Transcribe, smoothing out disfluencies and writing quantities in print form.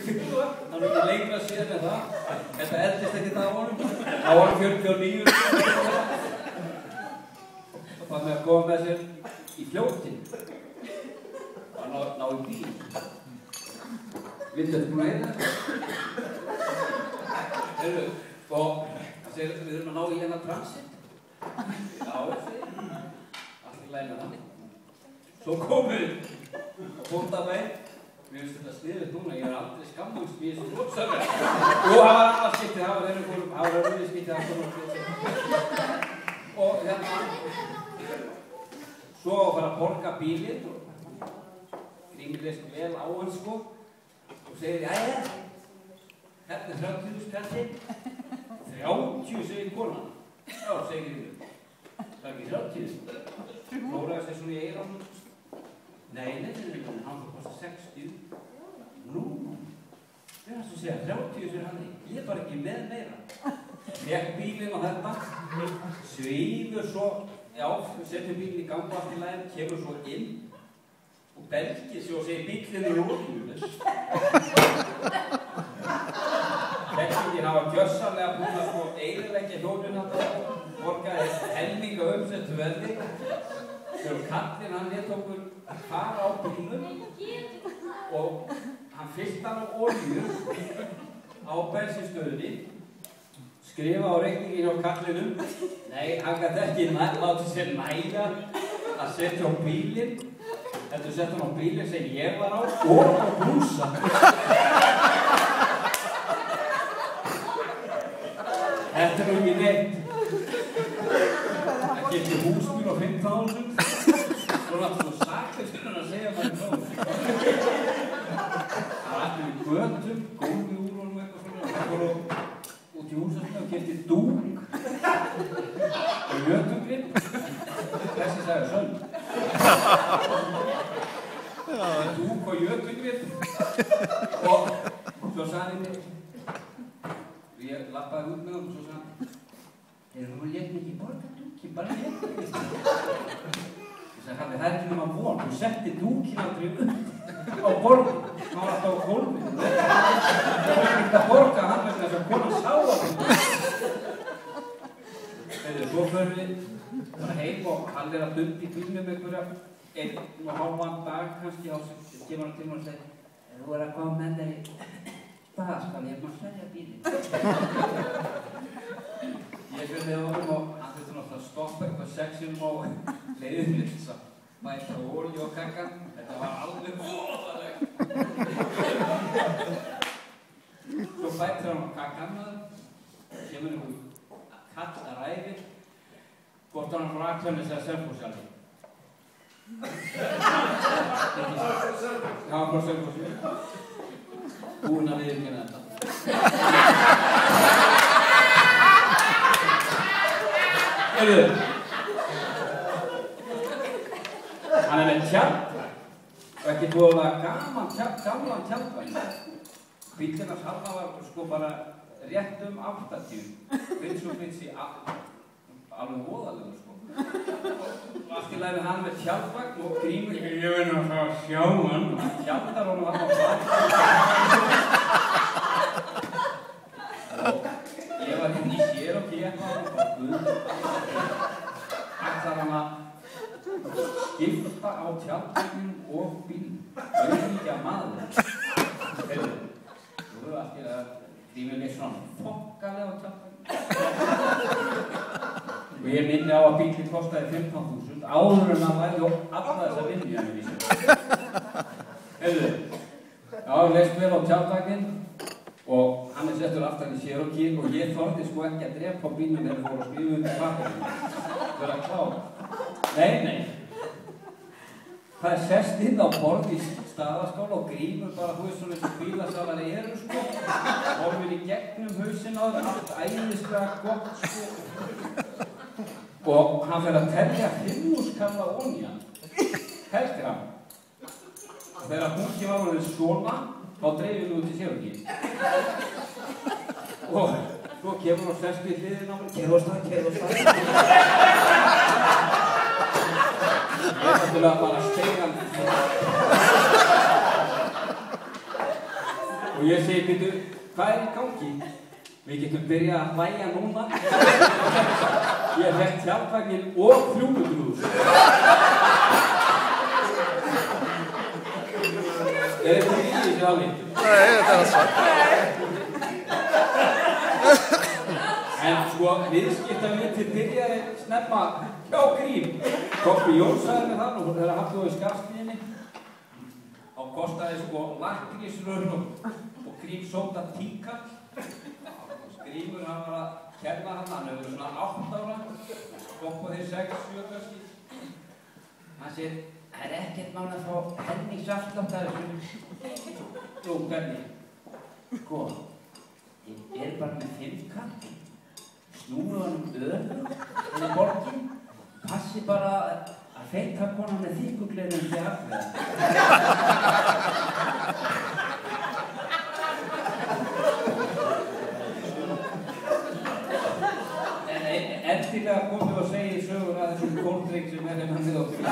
februar, það er ekki lengra síðan en það. Þetta eldist ekki það á honum. Það var 49. Og það með að koma með sér í fljótin. Og ná í bíl. Viltu þetta búin að heita? Heyrðu, og það segir við þurfum að ná í hérna transit. Já, allt í lagi með það. Svo komum við á Bóndabæinn. Mér finnst þetta sniðugt núna, ég aldrei skammast í þessu flótsöfn. Jú, það var annað skiptið, það var öðru skiptið, það kom á skiptið. Og hérna, svo að fara að borga bílinn og Grímur leist vel á hann sko og segir, jæja, hérna er 30.000 kallinn. 30, segir konan. Já, segir Grímur. Það er ekki 30. Flóraði sér svona í eyránum. Nei, hann fór kosta 60. Nú, það er að segja 30 fyrir hann. Ég er bara ekki með meira. Fekk bílinn á þetta, svífur svo, já, setjum bílinn í gang allt í lagi, kemur svo inn og belgir svo og segir bílinn í rótinu. Belgirnir hafa gjörsamlega búin að sko eyðileggja hjólinn að það og borgaði helminga umsettu verði. Þegar kallinn hann lét okkur fara á bílnum og hann fyllt hann á olíu á bensinstöðinni, skrifa á reikningi hjá kallinum. Nei, hann gæti ekki látið sér næga að setja á bílinn. Þetta setja hann á bílinn sem ég var á og á brúsa. Þetta er ekki neitt. Það getur húsbíl á 5.000. Svo náttúrulega saklaust hann að segja maður frá. Það var allir í götum, góði úr honum eitthvað svona. Það fór út í húsastunni og keypti dúk og jötungrip. Þessi sagði sönn. Dúk og jötungrip. Og svo sagði mér, ég lappaði út með hann og svo sagði hann, þú létt mig ekki borga dúki, bara létt mig. Ég sagði, það er ekki nema von, þú setti dúkin aldrei upp á borðinu, hann var alltaf á gólfinu. Það var ekki að borga hann vegna þess að konan sá að hann. Svo förum við bara heim og hann er að dunda í bílnum einhverja 1,5 dag kannski á sem kemur hann til og segir, þú er að koma með þér í stað, skal ég maður selja bílinn. Ég fyrir með honum og hann þurfti náttúrulega að stoppa eitthvað sexinum á leiðinni þess að bæta olíu og kakkan. Þetta var alveg voðalegt. Svo bætir hann á kakkan með það, kemur einhver kall að ræði, hvort hann frá Akranesi eða Selfossi. Já, frá Selfossi. Búinn að viðurkenna þetta. Heyrðu, hann er með tjaldvæg og ekki búið að vera gamlan tjaldvæg. Bíllinn hans Halla var sko bara rétt 80. Brynsúflitsi alveg voðalegur sko. Allt í lagi hann með tjaldvæg og Grímur, ég verði að fá að sjá hann. Hann tjaldar honum hann á bak. Og ég var hérna í sér og kemur og bara ætlar hann að skipta á tjaldvæginn og bílinn. Auðvitað maður. Heyrðu, þú verður allt í lagi að Grímur er svona fokkalega á tjaldvæginn. Og ég minni á að bílinn kostaði 15.000 áður en hann væri alla þessa vinnu ég vísi. Heyrðu, já, leist vel á tjaldvæginn og hann er settur aftan í Cherokee og ég þorði sko ekki að drepa á bílnum þegar fór að skrifa undir pappírinn. Það er að klára. Nei. Það er sest inn á borð í staðarskála og Grímur bara, þú veist svona eins og bílasalari eru sko. Horfir í gegnum hausinn á það, allt æðislega gott sko. Og hann fer að telja 5.000 kalla olían. Heldur hann. Og þegar hún kemur á hann svona, þá dreifir við út í Cherokee. Og svo kemur hann sest við hliðina á hann, keðostað. Ég er náttúrulega bara að steina hann. Og ég segi, býtu, hvað í gangi? Við getum byrjað að hlæja núna. Ég fekk tjaldvagnin og fljúgugrúður. Þetta í þessu ávítu? Nei, þetta það svart. En sko, viðskiptavitið byrjaði snemma hjá Grím. Kobbi Jóns sagði með það og þegar hafði þú í Skarpstíðinni. Þá kostaði sko lakkrísrör og Grím sóta tíkall. Grímur hann var að kenna hann hefur svona 8 ára, Kobbi þeir 6-7 kannski. Hann segir, það ekkert mál að fá helmingsafslátt af þessu. Jú, hvernig? Sko, ég bara með 5 kall. Snúðu hann öðru borgin, passi bara að feita konan með þykkugleðum sé aflega. En endilega komum við að segja í sögur að þessum kóldrykk sem henni með okkur.